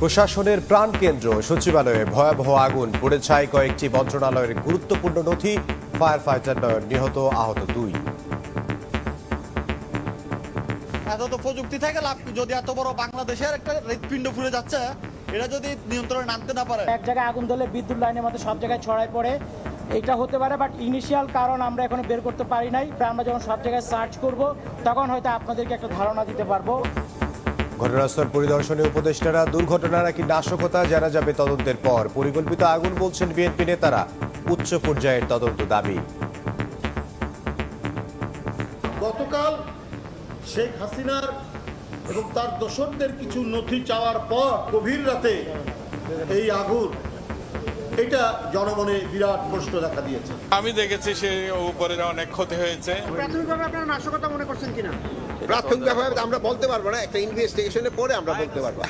প্রশাসনের প্রাণকেন্দ্র সচিবালয়ে ভয়াবহ আগুন, পুড়ে ছাই কয়েকটি মন্ত্রণালয়ের গুরুত্বপূর্ণ নথি। ফায়ার ফাইটার নয়ন নিহত, আহত 2। এত তো প্রযুক্তি থেকে লাভ, যদি এত বড় বাংলাদেশের একটা হৃৎপিণ্ড ফুলে যাচ্ছে, এটা যদি নিয়ন্ত্রণে নামতে না পারে। এক জায়গায় আগুন ধরলে বিদ্যুৎ লাইনের মধ্যে সব জায়গায় ছড়ায় পড়ে, এটা হতে পারে। বাট ইনিশিয়াল কারণ আমরা এখনো বের করতে পারি নাই। আমরা যখন সব জায়গায় সার্চ করব তখন হয়তো আপনাদেরকে একটা ধারণা দিতে পারবো। ঘটনাস্থল পরিদর্শনে উপদেষ্টারা, দুর্ঘটনা নাকি নাশকতা জানা যাবে তদন্তের পর। পরিকল্পিত আগুন বলছেন বিএনপি নেতারা, উচ্চ পর্যায়ের তদন্ত দাবি। গতকাল শেখ হাসিনার এবং তার দোসরদের কিছু নথি চাওয়ার পর গভীর রাতে এই আগুন, এটা জনমনে বিরাট প্রশ্ন দেখা দিয়েছে। আমি দেখেছি সে উপরে অনেক ক্ষতি হয়েছে। প্রাথমিকভাবে আপনারা নাশকতা মনে করছেন কিনা? প্রাথমিকভাবে আমরা বলতে পারবো না, একটা ইনভেস্টিগেশনের পরে আমরা বলতে পারবো।